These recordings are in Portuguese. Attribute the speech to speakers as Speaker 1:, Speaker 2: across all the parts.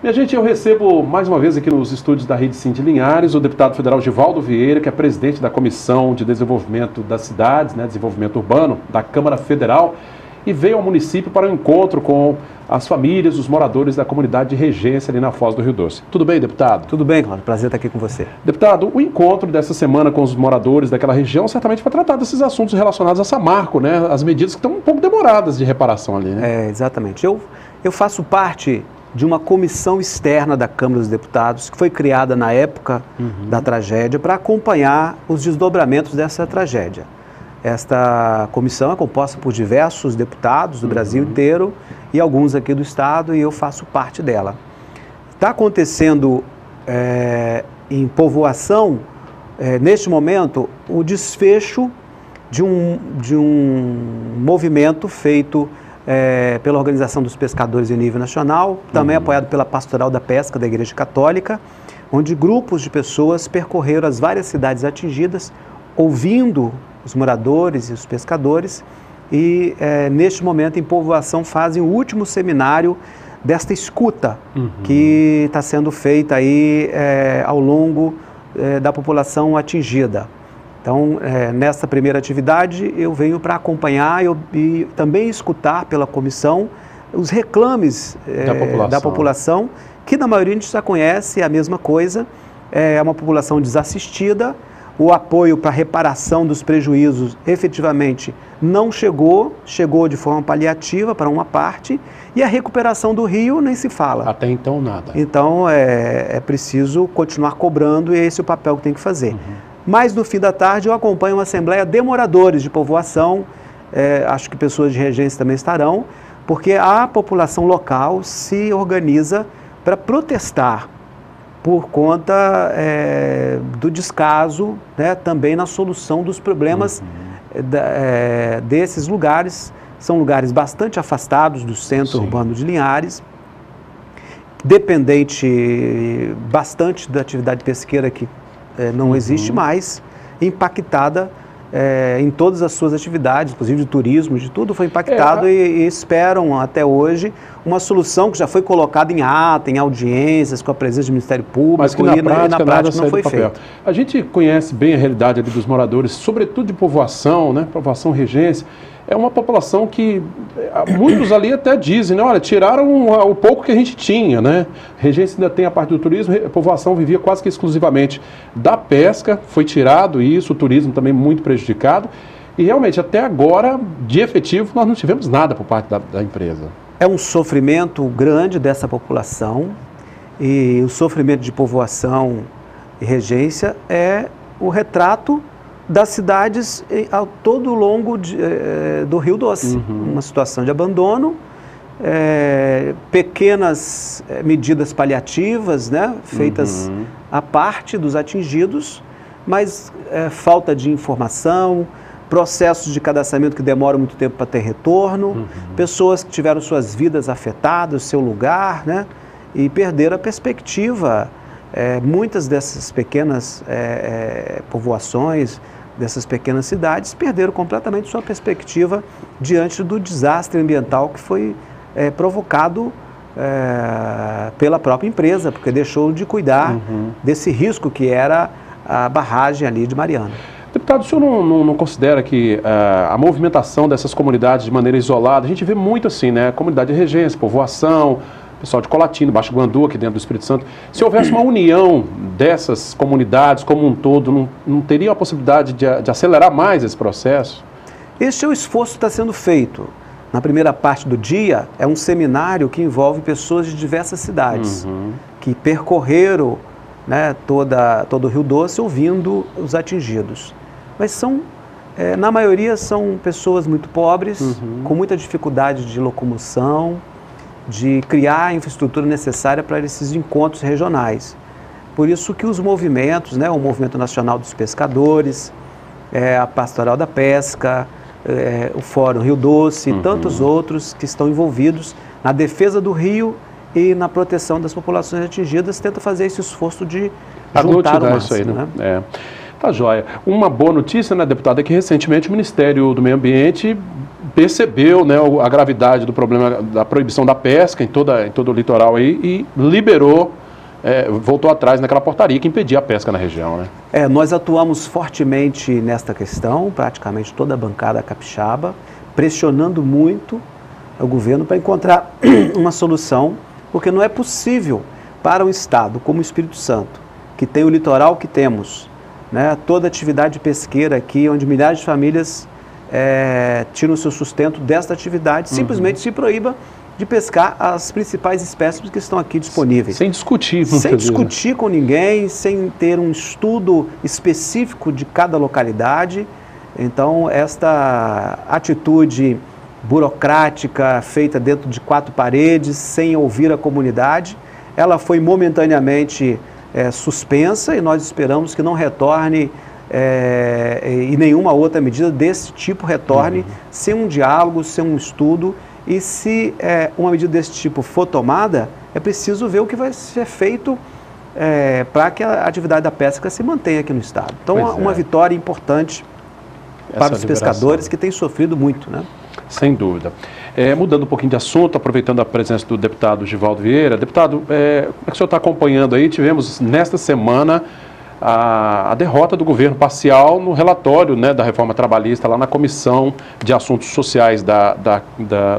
Speaker 1: Minha gente, eu recebo mais uma vez aqui nos estúdios da Rede Sim de Linhares o deputado federal Givaldo Vieira, que é presidente da Comissão de Desenvolvimento das Cidades, Desenvolvimento Urbano da Câmara Federal, e veio ao município para um encontro com as famílias, os moradores da comunidade de Regência ali na Foz do Rio Doce. Tudo bem, deputado?
Speaker 2: Tudo bem, Cláudio. Prazer estar aqui com você.
Speaker 1: Deputado, o encontro dessa semana com os moradores daquela região certamente para tratar desses assuntos relacionados a Samarco, as medidas que estão um pouco demoradas de reparação ali,
Speaker 2: Exatamente. Eu faço parte de uma comissão externa da Câmara dos Deputados, que foi criada na época da tragédia para acompanhar os desdobramentos dessa tragédia. Esta comissão é composta por diversos deputados do Brasil inteiro e alguns aqui do Estado, e eu faço parte dela. Está acontecendo em Povoação, neste momento, o desfecho de um movimento feito pela Organização dos Pescadores em nível nacional, também apoiado pela Pastoral da Pesca da Igreja Católica, onde grupos de pessoas percorreram as várias cidades atingidas, ouvindo os moradores e os pescadores, e neste momento em Povoação fazem o último seminário desta escuta que está sendo feita aí ao longo da população atingida. Então, nessa primeira atividade, eu venho para acompanhar e também escutar pela comissão os reclames da população, que na maioria a gente já conhece, é a mesma coisa, é uma população desassistida. O apoio para a reparação dos prejuízos efetivamente não chegou de forma paliativa para uma parte, e a recuperação do rio nem se fala.
Speaker 1: Até então nada.
Speaker 2: Então é preciso continuar cobrando, e esse é o papel que tem que fazer. Mas no fim da tarde eu acompanho uma assembleia de moradores de Povoação, acho que pessoas de Regência também estarão, porque a população local se organiza para protestar por conta do descaso, também na solução dos problemas desses lugares. São lugares bastante afastados do centro urbano de Linhares, dependente bastante da atividade pesqueira que não existe mais, impactada em todas as suas atividades, inclusive de turismo, de tudo foi impactado, e esperam até hoje uma solução que já foi colocada em ata, em audiências, com a presença do Ministério Público,
Speaker 1: mas que na prática não foi feito. A gente conhece bem a realidade ali dos moradores, sobretudo de Povoação, Povoação Regência. É uma população que muitos ali até dizem, olha, tiraram o pouco que a gente tinha, Regência ainda tem a parte do turismo, a Povoação vivia quase que exclusivamente da pesca, foi tirado isso, o turismo também muito prejudicado, e realmente até agora, de efetivo, nós não tivemos nada por parte da empresa.
Speaker 2: É um sofrimento grande dessa população, e o sofrimento de Povoação e Regência é o retrato das cidades ao todo longo do Rio Doce. Uma situação de abandono, pequenas medidas paliativas, feitas à parte dos atingidos, mas falta de informação, processos de cadastramento que demoram muito tempo para ter retorno, pessoas que tiveram suas vidas afetadas, seu lugar, e perderam a perspectiva. Muitas dessas pequenas povoações, dessas pequenas cidades, perderam completamente sua perspectiva diante do desastre ambiental que foi provocado pela própria empresa, porque deixou de cuidar desse risco que era a barragem ali de Mariana.
Speaker 1: Deputado, o senhor não considera que a movimentação dessas comunidades de maneira isolada, a gente vê muito assim, comunidade de Regência, Povoação, pessoal de Colatina, Baixo Guandu, aqui dentro do Espírito Santo, se houvesse uma união dessas comunidades como um todo, não teria a possibilidade de acelerar mais esse processo?
Speaker 2: Esse é o esforço que está sendo feito. Na primeira parte do dia, é um seminário que envolve pessoas de diversas cidades, que percorreram todo o Rio Doce ouvindo os atingidos. Mas na maioria são pessoas muito pobres, com muita dificuldade de locomoção, de criar a infraestrutura necessária para esses encontros regionais. Por isso que os movimentos, o Movimento Nacional dos Pescadores, a Pastoral da Pesca, o Fórum Rio Doce e tantos outros que estão envolvidos na defesa do rio e na proteção das populações atingidas, tentam fazer esse esforço de juntar o máximo.
Speaker 1: Isso aí, Tá joia. Uma boa notícia, deputada, é que recentemente o Ministério do Meio Ambiente percebeu, né, a gravidade do problema da proibição da pesca em todo o litoral aí e liberou, voltou atrás naquela portaria que impedia a pesca na região, né?
Speaker 2: Nós atuamos fortemente nesta questão, praticamente toda a bancada capixaba, pressionando muito o governo para encontrar uma solução, porque não é possível para um estado como o Espírito Santo, que tem o litoral que temos, né, toda a atividade pesqueira aqui, onde milhares de famílias tiram o seu sustento desta atividade, simplesmente se proíba de pescar as principais espécies que estão aqui disponíveis.
Speaker 1: Sem discutir.
Speaker 2: Sem discutir com ninguém, sem ter um estudo específico de cada localidade. Então, esta atitude burocrática, feita dentro de 4 paredes, sem ouvir a comunidade, ela foi momentaneamente suspensa e nós esperamos que não retorne e nenhuma outra medida desse tipo retorne sem um diálogo, sem um estudo. E se uma medida desse tipo for tomada, é preciso ver o que vai ser feito para que a atividade da pesca se mantenha aqui no estado. Então, uma vitória importante para os pescadores que têm sofrido muito, né?
Speaker 1: Sem dúvida. Mudando um pouquinho de assunto, aproveitando a presença do deputado Givaldo Vieira. Deputado, como é que o senhor está acompanhando aí? Tivemos nesta semana a derrota do governo parcial no relatório, né, da reforma trabalhista lá na Comissão de Assuntos Sociais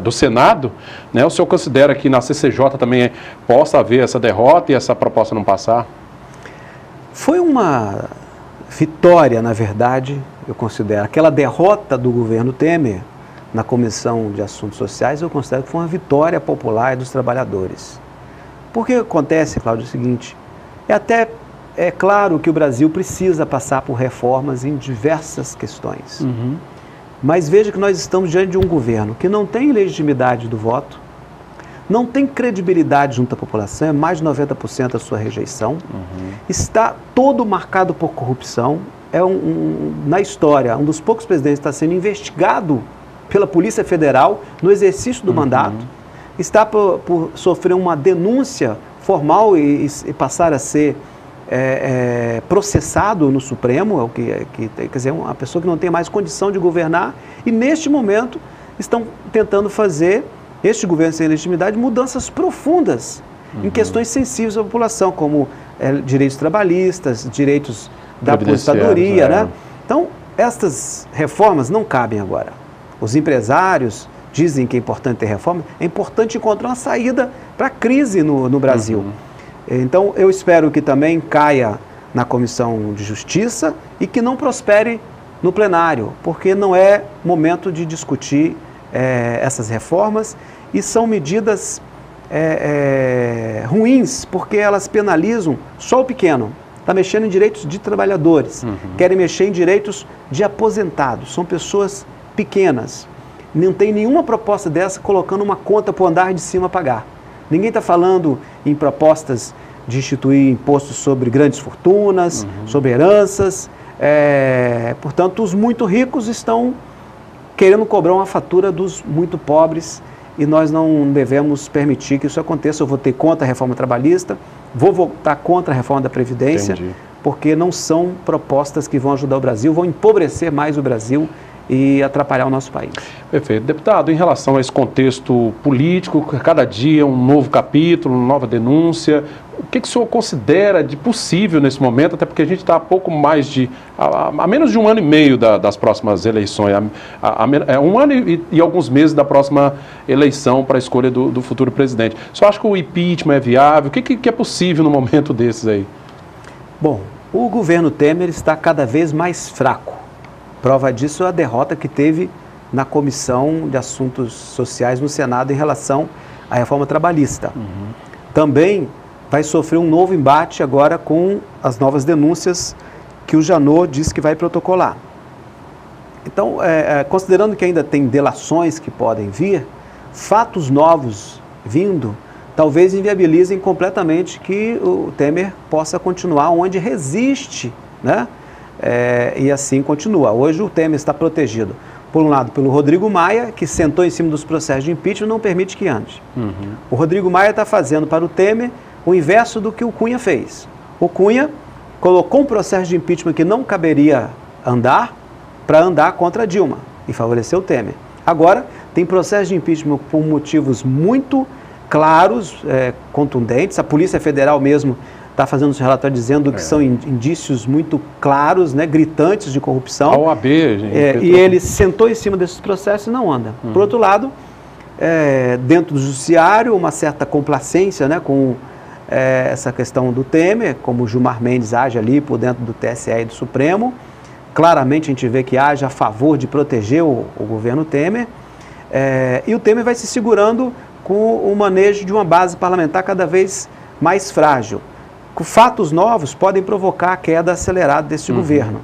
Speaker 1: do Senado, né? O senhor considera que na CCJ também possa haver essa derrota e essa proposta não passar?
Speaker 2: Foi uma vitória, na verdade, eu considero. Aquela derrota do governo Temer na Comissão de Assuntos Sociais, eu considero que foi uma vitória popular dos trabalhadores. Porque acontece, Cláudio, é o seguinte, é claro que o Brasil precisa passar por reformas em diversas questões. Mas veja que nós estamos diante de um governo que não tem legitimidade do voto, não tem credibilidade junto à população, é mais de 90% a sua rejeição, está todo marcado por corrupção, na história, um dos poucos presidentes que está sendo investigado pela Polícia Federal no exercício do mandato, está por sofrer uma denúncia formal e passar a ser processado no Supremo, quer dizer, uma pessoa que não tem mais condição de governar, e neste momento estão tentando fazer, este governo sem legitimidade, mudanças profundas em questões sensíveis à população, como direitos trabalhistas, direitos da aposentadoria, né? Então, estas reformas não cabem agora. Os empresários dizem que é importante ter reforma, é importante encontrar uma saída para a crise no Brasil. Então, eu espero que também caia na Comissão de Justiça e que não prospere no plenário, porque não é momento de discutir essas reformas e são medidas ruins, porque elas penalizam só o pequeno. Está mexendo em direitos de trabalhadores, querem mexer em direitos de aposentados, são pessoas pequenas. Não tem nenhuma proposta dessa colocando uma conta para o andar de cima pagar. Ninguém está falando em propostas de instituir impostos sobre grandes fortunas, sobre heranças. Portanto, os muito ricos estão querendo cobrar uma fatura dos muito pobres e nós não devemos permitir que isso aconteça. Eu votei contra a reforma trabalhista, vou votar contra a reforma da Previdência, porque não são propostas que vão ajudar o Brasil, vão empobrecer mais o Brasil e atrapalhar o nosso país.
Speaker 1: Perfeito. Deputado, em relação a esse contexto político, cada dia um novo capítulo, uma nova denúncia, o que o senhor considera de possível nesse momento, até porque a gente está a menos de 1 ano e meio das próximas eleições, um ano e alguns meses da próxima eleição para a escolha do futuro presidente. O senhor acha que o impeachment é viável? O que é possível no momento desses aí?
Speaker 2: Bom, o governo Temer está cada vez mais fraco. Prova disso é a derrota que teve na Comissão de Assuntos Sociais no Senado em relação à reforma trabalhista. Também vai sofrer um novo embate agora com as novas denúncias que o Janot disse que vai protocolar. Então, considerando que ainda tem delações que podem vir, fatos novos vindo, talvez inviabilizem completamente que o Temer possa continuar onde resiste, né? E assim continua. Hoje o Temer está protegido, por um lado, pelo Rodrigo Maia, que sentou em cima dos processos de impeachment e não permite que ande. O Rodrigo Maia está fazendo para o Temer o inverso do que o Cunha fez. O Cunha colocou um processo de impeachment que não caberia andar para andar contra a Dilma e favoreceu o Temer. Agora, tem processo de impeachment por motivos muito claros, contundentes. A Polícia Federal mesmo está fazendo esse relatório dizendo que são indícios muito claros, né, gritantes de corrupção.
Speaker 1: A OAB, gente.
Speaker 2: E ele sentou em cima desses processos e não anda. Por outro lado, dentro do judiciário, uma certa complacência, né, com essa questão do Temer, como o Gilmar Mendes age ali por dentro do TSE e do Supremo. Claramente a gente vê que age a favor de proteger o governo Temer. E o Temer vai se segurando com o manejo de uma base parlamentar cada vez mais frágil. Fatos novos podem provocar a queda acelerada deste governo.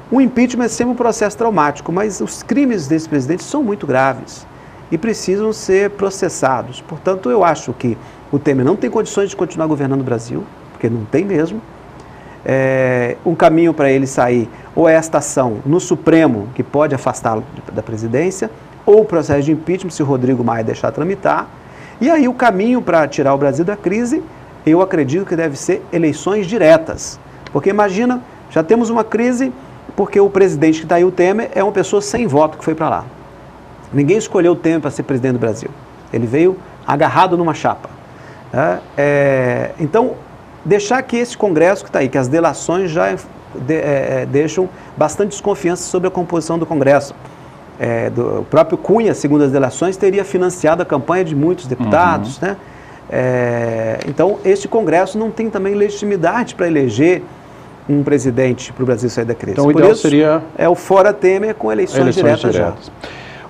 Speaker 2: O impeachment é sempre um processo traumático, mas os crimes desse presidente são muito graves e precisam ser processados. Portanto, eu acho que o Temer não tem condições de continuar governando o Brasil, porque não tem mesmo. Um caminho para ele sair ou é esta ação no Supremo, que pode afastá-lo da presidência, ou o processo de impeachment, se o Rodrigo Maia deixar tramitar. E aí o caminho para tirar o Brasil da crise, eu acredito que deve ser eleições diretas. Porque imagina, já temos uma crise porque o presidente que está aí, o Temer, é uma pessoa sem voto que foi para lá. Ninguém escolheu o Temer para ser presidente do Brasil. Ele veio agarrado numa chapa. Então, deixar que esse Congresso que está aí, que as delações já deixam bastante desconfiança sobre a composição do Congresso. O próprio Cunha, segundo as delações, teria financiado a campanha de muitos deputados, né? Então, este Congresso não tem também legitimidade para eleger um presidente para o Brasil sair da crise.
Speaker 1: Então, o ideal seria...
Speaker 2: É o fora Temer com eleições diretas já.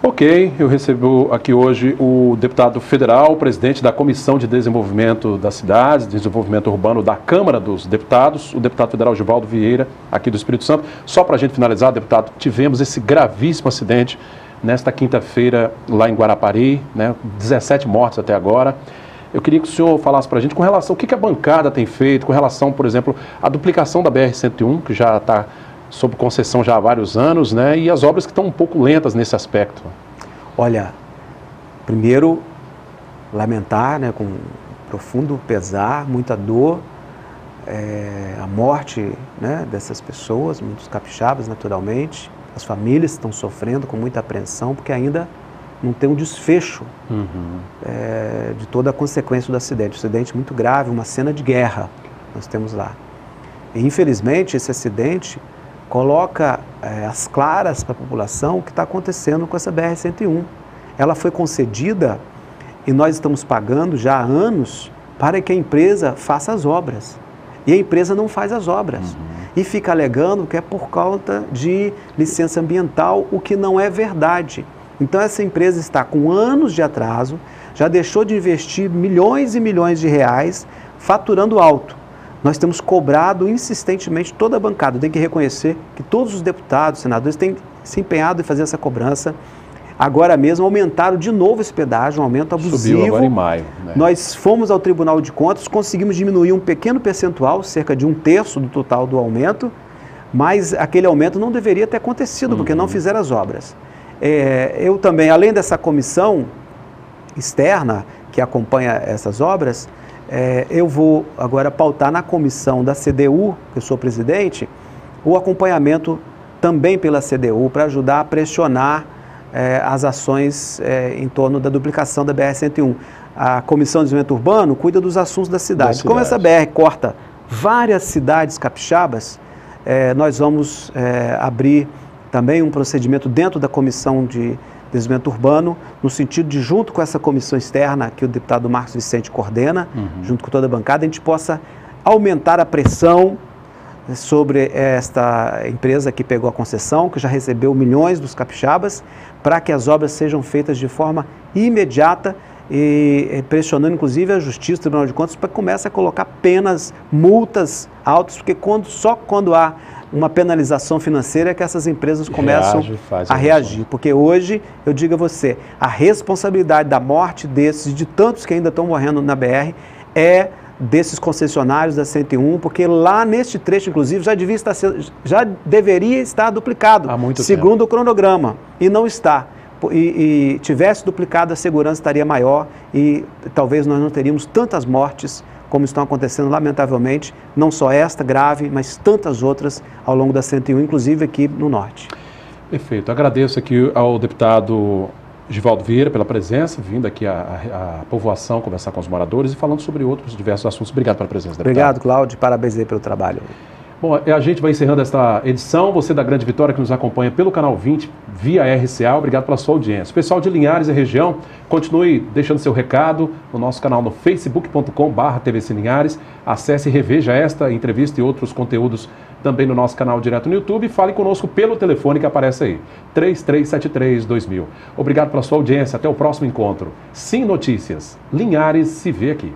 Speaker 1: Ok, eu recebo aqui hoje o deputado federal, presidente da Comissão de Desenvolvimento das Cidades, Desenvolvimento Urbano da Câmara dos Deputados, o deputado federal Givaldo Vieira, aqui do Espírito Santo. Só para a gente finalizar, deputado, tivemos esse gravíssimo acidente nesta quinta-feira lá em Guarapari, né? 17 mortes até agora. Eu queria que o senhor falasse para a gente com relação ao que a bancada tem feito, com relação, por exemplo, à duplicação da BR-101, que já está sob concessão já há vários anos, né? E as obras que estão um pouco lentas nesse aspecto.
Speaker 2: Olha, primeiro, lamentar, né, com profundo pesar, muita dor, a morte, né, dessas pessoas, muitos capixabas, naturalmente. As famílias estão sofrendo com muita apreensão, porque ainda não tem um desfecho de toda a consequência do acidente. Um acidente muito grave, uma cena de guerra nós temos lá. E, infelizmente, esse acidente coloca as claras para a população o que está acontecendo com essa BR-101. Ela foi concedida e nós estamos pagando já há anos para que a empresa faça as obras. E a empresa não faz as obras. E fica alegando que é por conta de licença ambiental, o que não é verdade. Então essa empresa está com anos de atraso, já deixou de investir milhões e milhões de reais, faturando alto. Nós temos cobrado insistentemente toda a bancada. Tem que reconhecer que todos os deputados, senadores têm se empenhado em fazer essa cobrança. Agora mesmo aumentaram de novo esse pedágio, um aumento abusivo.
Speaker 1: Subiu agora em maio, né?
Speaker 2: Nós fomos ao Tribunal de Contas, conseguimos diminuir um pequeno percentual, cerca de 1/3 do total do aumento, mas aquele aumento não deveria ter acontecido, porque não fizeram as obras. Eu também, além dessa comissão externa que acompanha essas obras, eu vou agora pautar na comissão da CDU, que eu sou presidente, o acompanhamento também pela CDU para ajudar a pressionar as ações em torno da duplicação da BR-101. A Comissão de Desenvolvimento Urbano cuida dos assuntos da cidade. Como essa BR corta várias cidades capixabas, nós vamos abrir também um procedimento dentro da Comissão de Desenvolvimento Urbano, no sentido de, junto com essa comissão externa que o deputado Marcos Vicente coordena, junto com toda a bancada, a gente possa aumentar a pressão sobre esta empresa que pegou a concessão, que já recebeu milhões dos capixabas, para que as obras sejam feitas de forma imediata e pressionando inclusive a Justiça, o Tribunal de Contas, para que comece a colocar penas, multas altas, porque só quando há uma penalização financeira é que essas empresas começam a reagir. Porque hoje, eu digo a você, a responsabilidade da morte desses e de tantos que ainda estão morrendo na BR é desses concessionários da 101, porque lá neste trecho, inclusive, já deveria estar duplicado, segundo o cronograma, e não está. E tivesse duplicado, a segurança estaria maior e talvez nós não teríamos tantas mortes como estão acontecendo, lamentavelmente, não só esta grave, mas tantas outras ao longo da 101, inclusive aqui no norte.
Speaker 1: Perfeito. Agradeço aqui ao deputado Givaldo Vieira, pela presença, vindo aqui à povoação conversar com os moradores e falando sobre outros diversos assuntos. Obrigado pela presença, deputado.
Speaker 2: Obrigado, Cláudio. Parabéns aí pelo trabalho.
Speaker 1: Bom, a gente vai encerrando esta edição. Você da Grande Vitória que nos acompanha pelo canal 20, via RCA, obrigado pela sua audiência. Pessoal de Linhares e região, continue deixando seu recado no nosso canal no facebook.com/TVC Linhares. Acesse e reveja esta entrevista e outros conteúdos também no nosso canal direto no YouTube. Fale conosco pelo telefone que aparece aí, 3373-2000. Obrigado pela sua audiência. Até o próximo encontro. Sim Notícias. Linhares se vê aqui.